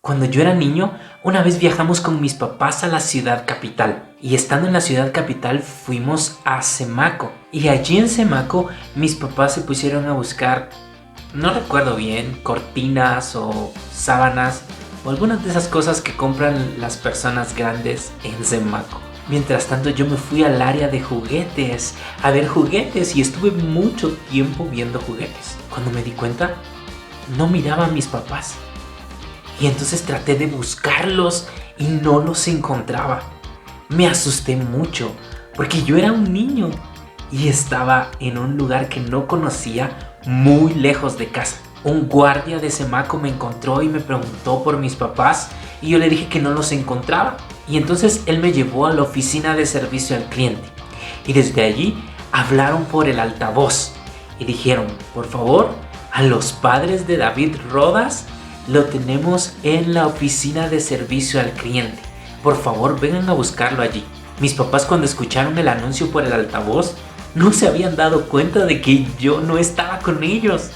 Cuando yo era niño, una vez viajamos con mis papás a la ciudad capital. Y estando en la ciudad capital fuimos a Semaco. Y allí en Semaco mis papás se pusieron a buscar, no recuerdo bien, cortinas o sábanas o algunas de esas cosas que compran las personas grandes en Semaco. Mientras tanto yo me fui al área de juguetes a ver juguetes y estuve mucho tiempo viendo juguetes. Cuando me di cuenta, no miraba a mis papás. Y entonces traté de buscarlos y no los encontraba. Me asusté mucho porque yo era un niño y estaba en un lugar que no conocía, muy lejos de casa. Un guardia de Semaco me encontró y me preguntó por mis papás y yo le dije que no los encontraba. Y entonces él me llevó a la oficina de servicio al cliente. Y desde allí hablaron por el altavoz y dijeron, por favor, a los padres de David Rodas lo tenemos en la oficina de servicio al cliente. Por favor, vengan a buscarlo allí. Mis papás, cuando escucharon el anuncio por el altavoz, no se habían dado cuenta de que yo no estaba con ellos.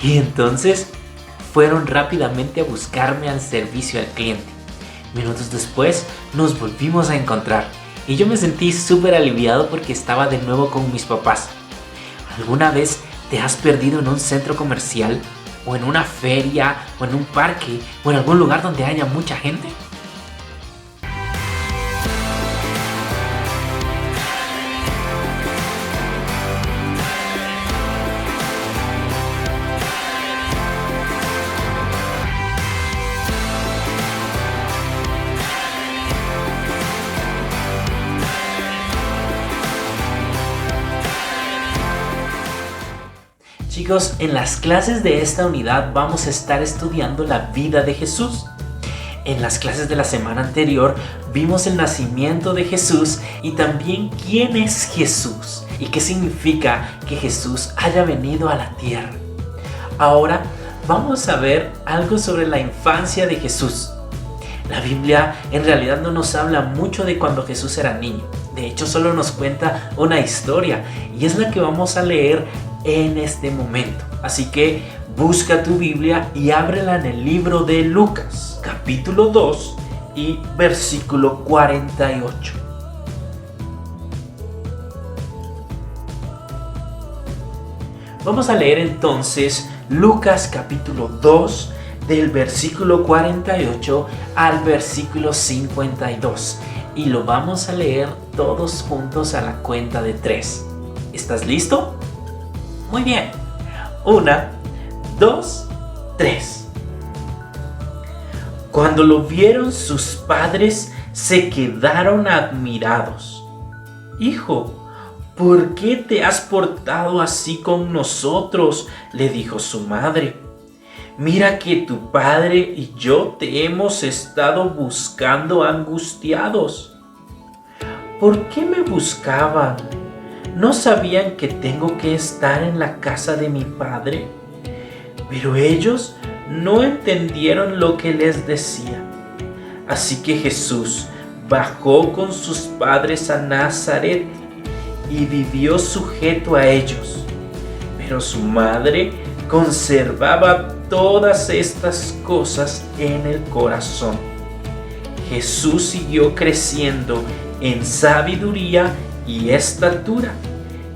Y entonces fueron rápidamente a buscarme al servicio al cliente. Minutos después nos volvimos a encontrar y yo me sentí súper aliviado porque estaba de nuevo con mis papás. ¿Alguna vez te has perdido en un centro comercial o en una feria o en un parque o en algún lugar donde haya mucha gente? Chicos, en las clases de esta unidad vamos a estar estudiando la vida de Jesús. En las clases de la semana anterior vimos el nacimiento de Jesús y también quién es Jesús y qué significa que Jesús haya venido a la tierra. Ahora vamos a ver algo sobre la infancia de Jesús. La Biblia en realidad no nos habla mucho de cuando Jesús era niño. De hecho, solo nos cuenta una historia y es la que vamos a leer en este momento. Así que busca tu Biblia y ábrela en el libro de Lucas, capítulo 2 y versículo 48. Vamos a leer entonces Lucas capítulo 2 del versículo 48 al versículo 52 y lo vamos a leer todos juntos a la cuenta de 3. ¿Estás listo? Muy bien. 1, 2, 3. Cuando lo vieron sus padres, se quedaron admirados. Hijo, ¿por qué te has portado así con nosotros?, le dijo su madre. Mira que tu padre y yo te hemos estado buscando angustiados. ¿Por qué me buscaban? ¿No sabían que tengo que estar en la casa de mi padre? Pero ellos no entendieron lo que les decía. Así que Jesús bajó con sus padres a Nazaret y vivió sujeto a ellos. Pero su madre conservaba todas estas cosas en el corazón. Jesús siguió creciendo en sabiduría y estatura,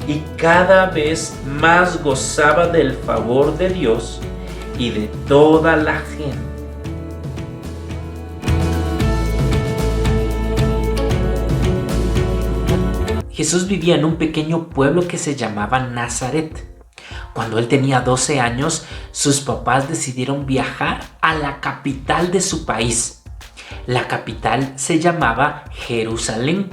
y cada vez más gozaba del favor de Dios y de toda la gente. Jesús vivía en un pequeño pueblo que se llamaba Nazaret. Cuando él tenía 12 años, sus papás decidieron viajar a la capital de su país. La capital se llamaba Jerusalén.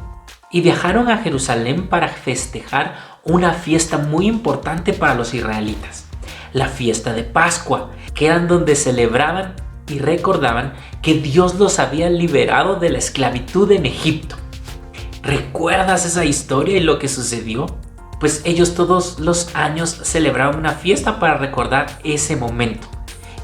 Y viajaron a Jerusalén para festejar una fiesta muy importante para los israelitas, la fiesta de Pascua, que era donde celebraban y recordaban que Dios los había liberado de la esclavitud en Egipto. ¿Recuerdas esa historia y lo que sucedió? Pues ellos todos los años celebraban una fiesta para recordar ese momento,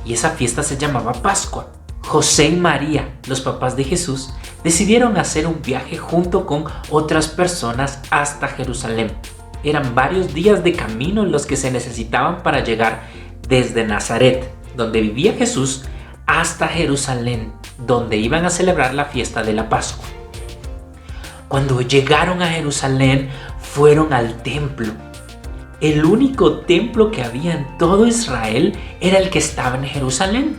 y esa fiesta se llamaba Pascua. José y María, los papás de Jesús, decidieron hacer un viaje junto con otras personas hasta Jerusalén. Eran varios días de camino los que se necesitaban para llegar desde Nazaret, donde vivía Jesús, hasta Jerusalén, donde iban a celebrar la fiesta de la Pascua. Cuando llegaron a Jerusalén, fueron al templo. El único templo que había en todo Israel era el que estaba en Jerusalén.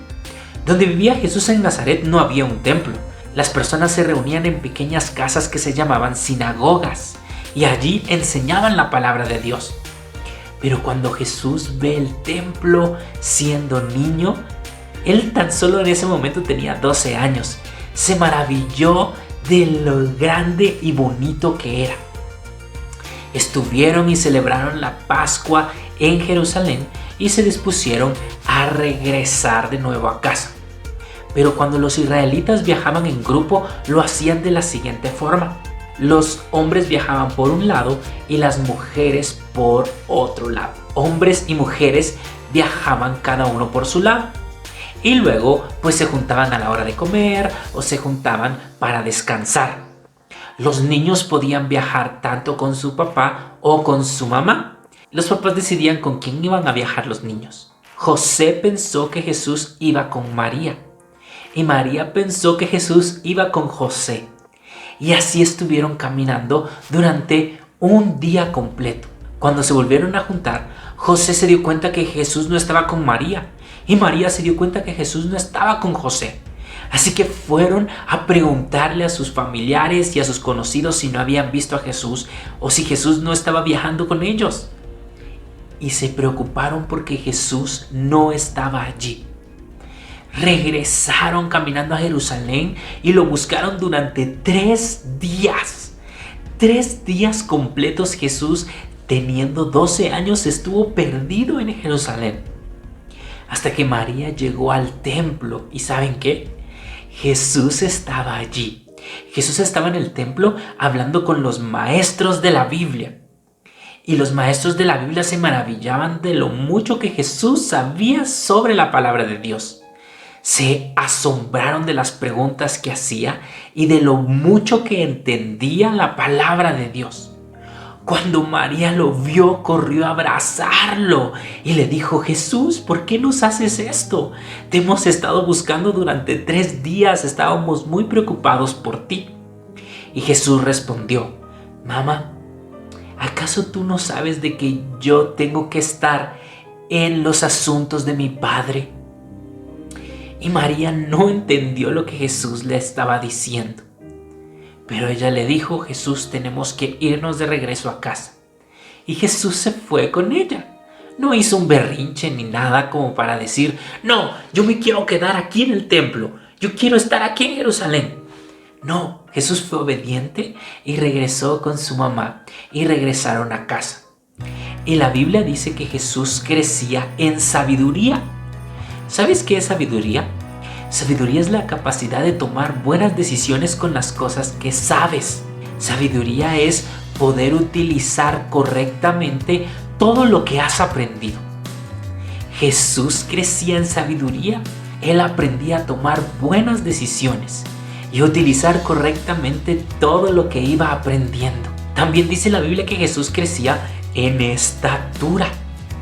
Donde vivía Jesús en Nazaret no había un templo. Las personas se reunían en pequeñas casas que se llamaban sinagogas y allí enseñaban la palabra de Dios. Pero cuando Jesús ve el templo siendo niño, él tan solo en ese momento tenía 12 años. Se maravilló de lo grande y bonito que era. Estuvieron y celebraron la Pascua en Jerusalén y se dispusieron a regresar de nuevo a casa. Pero cuando los israelitas viajaban en grupo, lo hacían de la siguiente forma. Los hombres viajaban por un lado y las mujeres por otro lado. Hombres y mujeres viajaban cada uno por su lado. Y luego pues se juntaban a la hora de comer o se juntaban para descansar. Los niños podían viajar tanto con su papá o con su mamá. Los papás decidían con quién iban a viajar los niños. José pensó que Jesús iba con María. Y María pensó que Jesús iba con José. Y así estuvieron caminando durante un día completo. Cuando se volvieron a juntar, José se dio cuenta que Jesús no estaba con María. Y María se dio cuenta que Jesús no estaba con José. Así que fueron a preguntarle a sus familiares y a sus conocidos si no habían visto a Jesús o si Jesús no estaba viajando con ellos. Y se preocuparon porque Jesús no estaba allí. Regresaron caminando a Jerusalén y lo buscaron durante 3 días. 3 días completos Jesús, teniendo 12 años, estuvo perdido en Jerusalén. Hasta que María llegó al templo. ¿Y saben qué? Jesús estaba allí. Jesús estaba en el templo hablando con los maestros de la Biblia. Y los maestros de la Biblia se maravillaban de lo mucho que Jesús sabía sobre la palabra de Dios. Se asombraron de las preguntas que hacía y de lo mucho que entendía la palabra de Dios. Cuando María lo vio, corrió a abrazarlo y le dijo: Jesús, ¿por qué nos haces esto? Te hemos estado buscando durante 3 días, estábamos muy preocupados por ti. Y Jesús respondió: Mamá, ¿acaso tú no sabes de que yo tengo que estar en los asuntos de mi Padre? Y María no entendió lo que Jesús le estaba diciendo. Pero ella le dijo: Jesús, tenemos que irnos de regreso a casa. Y Jesús se fue con ella. No hizo un berrinche ni nada como para decir: no, yo me quiero quedar aquí en el templo. Yo quiero estar aquí en Jerusalén. No, Jesús fue obediente y regresó con su mamá y regresaron a casa. Y la Biblia dice que Jesús crecía en sabiduría. ¿Sabes qué es sabiduría? Sabiduría es la capacidad de tomar buenas decisiones con las cosas que sabes. Sabiduría es poder utilizar correctamente todo lo que has aprendido. Jesús crecía en sabiduría. Él aprendía a tomar buenas decisiones y utilizar correctamente todo lo que iba aprendiendo. También dice la Biblia que Jesús crecía en estatura.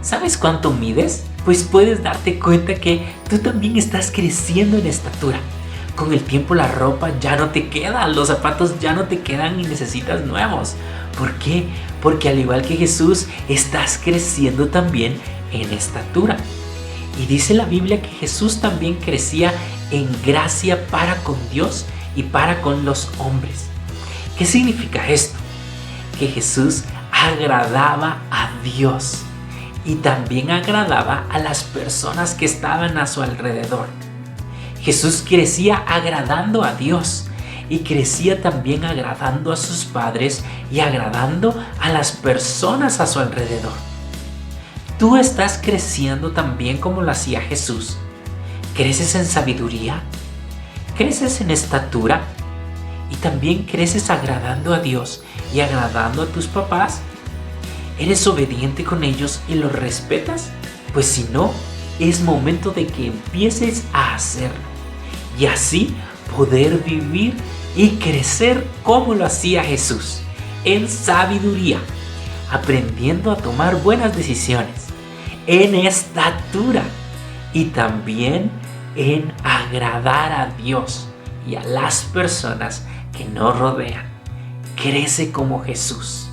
¿Sabes cuánto mides? Pues puedes darte cuenta que tú también estás creciendo en estatura. Con el tiempo la ropa ya no te queda, los zapatos ya no te quedan y necesitas nuevos. ¿Por qué? Porque al igual que Jesús, estás creciendo también en estatura. Y dice la Biblia que Jesús también crecía en gracia para con Dios y para con los hombres. ¿Qué significa esto? Que Jesús agradaba a Dios y también agradaba a las personas que estaban a su alrededor. Jesús crecía agradando a Dios y crecía también agradando a sus padres y agradando a las personas a su alrededor. ¿Tú estás creciendo también como lo hacía Jesús? ¿Creces en sabiduría? ¿Creces en estatura? ¿Y también creces agradando a Dios y agradando a tus papás? ¿Eres obediente con ellos y los respetas? Pues si no, es momento de que empieces a hacerlo y así poder vivir y crecer como lo hacía Jesús, en sabiduría, aprendiendo a tomar buenas decisiones, en estatura y también en agradar a Dios y a las personas que nos rodean. Crece como Jesús.